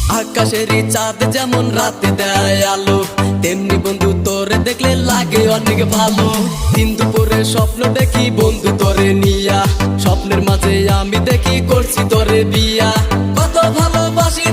আকাশেরই চাঁদ যেমন রাতে দেয় আলো, তেমনি বন্ধু তোরে দেখলে লাগে অনেক ভালো। দিন দুপুরে স্বপ্ন দেখি বন্ধু তোরে নিয়া, স্বপ্নের মাঝে আমি দেখি করছি তোরে বিয়া। কত ভালোবাসি